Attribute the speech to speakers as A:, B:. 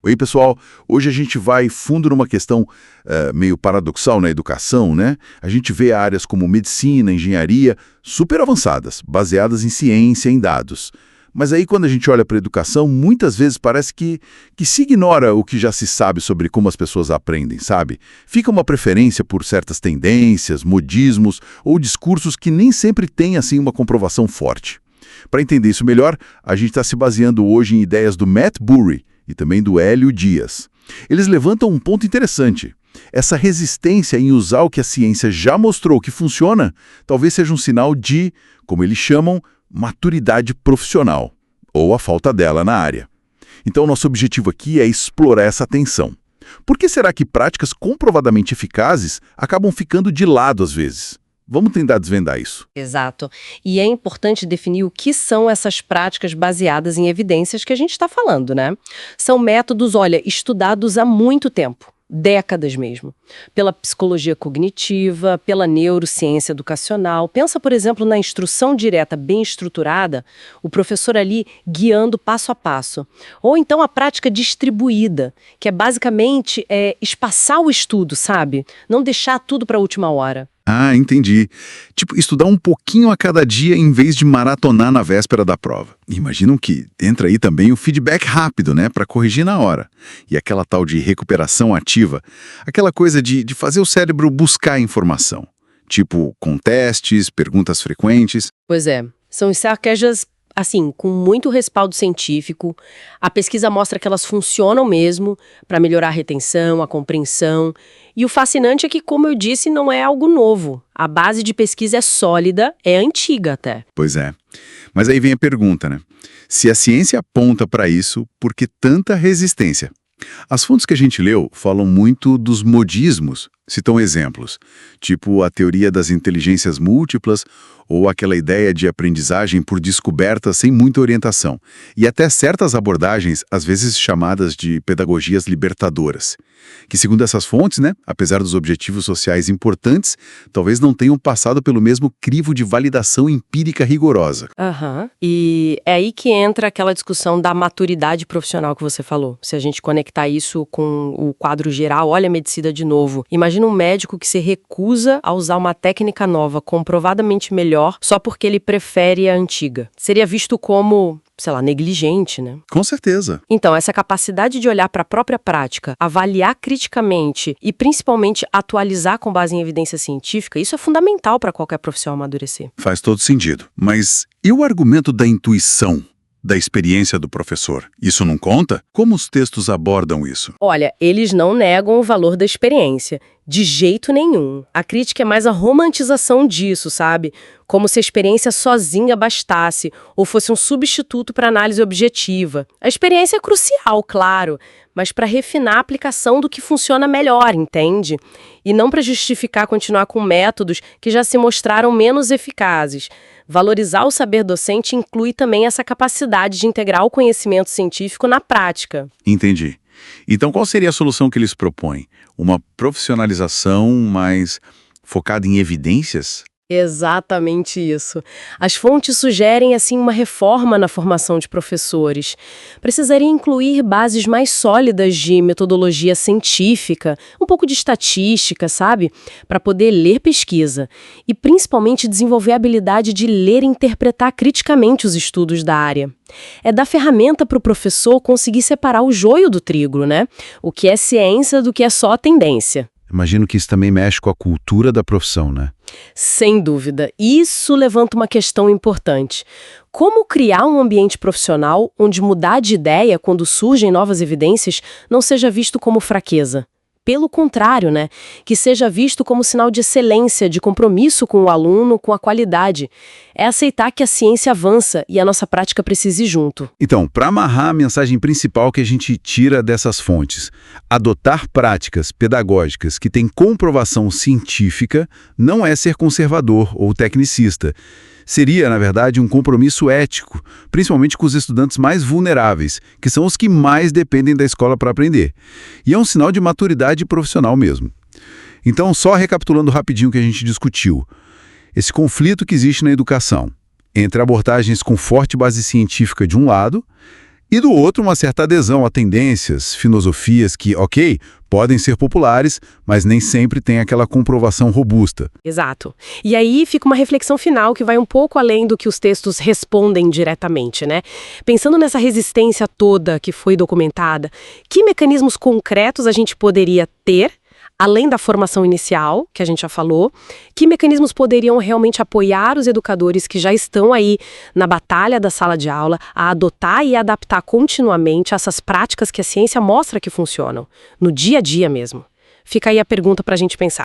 A: Oi, pessoal. Hoje a gente vai fundo numa questão meio paradoxal na educação, né? A gente vê áreas como medicina, engenharia, super avançadas, baseadas em ciência, em dados. Mas aí, quando a gente olha para a educação, muitas vezes parece que se ignora o que já se sabe sobre como as pessoas aprendem, sabe? Fica uma preferência por certas tendências, modismos ou discursos que nem sempre têm, assim, uma comprovação forte. Para entender isso melhor, a gente está se baseando hoje em ideias do Matt Bury e também do Hélio Dias. Eles levantam um ponto interessante. Essa resistência em usar o que a ciência já mostrou que funciona, talvez seja um sinal de, como eles chamam, maturidade profissional, ou a falta dela na área. Então, nosso objetivo aqui é explorar essa tensão. Por que será que práticas comprovadamente eficazes acabam ficando de lado às vezes? Vamos tentar desvendar isso.
B: Exato. E é importante definir o que são essas práticas baseadas em evidências que a gente está falando, né? São métodos, olha, estudados há muito tempo. Décadas mesmo, pela psicologia cognitiva, pela neurociência educacional. Pensa, por exemplo, na instrução direta bem estruturada, o professor ali guiando passo a passo. Ou então a prática distribuída, que é basicamente espaçar o estudo, sabe? Não deixar tudo para a última hora.
A: Ah, entendi. Tipo, estudar um pouquinho a cada dia em vez de maratonar na véspera da prova. Imaginam que entra aí também o feedback rápido, né, para corrigir na hora. E aquela tal de recuperação ativa, aquela coisa de fazer o cérebro buscar informação. Tipo, com testes, perguntas frequentes.
B: Pois é, são estratégias assim, com muito respaldo científico. A pesquisa mostra que elas funcionam mesmo para melhorar a retenção, a compreensão. E o fascinante é que, como eu disse, não é algo novo. A base de pesquisa é sólida, é antiga até.
A: Pois é. Mas aí vem a pergunta, né? Se a ciência aponta para isso, por que tanta resistência? As fontes que a gente leu falam muito dos modismos, citam exemplos, tipo a teoria das inteligências múltiplas ou aquela ideia de aprendizagem por descoberta sem muita orientação, e até certas abordagens, às vezes chamadas de pedagogias libertadoras, que segundo essas fontes, né, apesar dos objetivos sociais importantes, talvez não tenham passado pelo mesmo crivo de validação empírica rigorosa.
B: E é aí que entra aquela discussão da maturidade profissional que você falou. Se a gente conectar isso com o quadro geral, olha a medicina de novo. Imagina um médico que se recusa a usar uma técnica nova, comprovadamente melhor, só porque ele prefere a antiga. Seria visto como, sei lá, negligente, né?
A: Com certeza.
B: Então, essa capacidade de olhar para a própria prática, avaliar criticamente e principalmente atualizar com base em evidência científica, isso é fundamental para qualquer profissional amadurecer.
A: Faz todo sentido. Mas e o argumento da intuição? Da experiência do professor. Isso não conta? Como os textos abordam isso?
B: Olha, eles não negam o valor da experiência. De jeito nenhum. A crítica é mais a romantização disso, sabe? Como se a experiência sozinha bastasse ou fosse um substituto para análise objetiva. A experiência é crucial, claro, mas para refinar a aplicação do que funciona melhor, entende? E não para justificar continuar com métodos que já se mostraram menos eficazes. Valorizar o saber docente inclui também essa capacidade de integrar o conhecimento científico na prática.
A: Entendi. Então, qual seria a solução que eles propõem? Uma profissionalização mais focada em evidências?
B: Exatamente isso. As fontes sugerem, assim, uma reforma na formação de professores. Precisaria incluir bases mais sólidas de metodologia científica, um pouco de estatística, sabe? Para poder ler pesquisa. E, principalmente, desenvolver a habilidade de ler e interpretar criticamente os estudos da área. É dar ferramenta para o professor conseguir separar o joio do trigo, né? O que é ciência do que é só tendência.
A: Imagino que isso também mexe com a cultura da profissão, né?
B: Sem dúvida. Isso levanta uma questão importante. Como criar um ambiente profissional onde mudar de ideia quando surgem novas evidências não seja visto como fraqueza? Pelo contrário, né? Que seja visto como sinal de excelência, de compromisso com o aluno, com a qualidade. É aceitar que a ciência avança e a nossa prática precisa ir junto.
A: Então, para amarrar a mensagem principal que a gente tira dessas fontes, adotar práticas pedagógicas que têm comprovação científica não é ser conservador ou tecnicista. Seria, na verdade, um compromisso ético, principalmente com os estudantes mais vulneráveis, que são os que mais dependem da escola para aprender. E é um sinal de maturidade profissional mesmo. Então, só recapitulando rapidinho o que a gente discutiu. Esse conflito que existe na educação, entre abordagens com forte base científica de um lado E do outro, uma certa adesão a tendências, filosofias que, ok, podem ser populares, mas nem sempre têm aquela comprovação robusta.
B: Exato. E aí fica uma reflexão final que vai um pouco além do que os textos respondem diretamente, né? Pensando nessa resistência toda que foi documentada, que mecanismos concretos a gente poderia ter, além da formação inicial, que a gente já falou, que mecanismos poderiam realmente apoiar os educadores que já estão aí na batalha da sala de aula a adotar e adaptar continuamente essas práticas que a ciência mostra que funcionam, no dia a dia mesmo? Fica aí a pergunta para a gente pensar.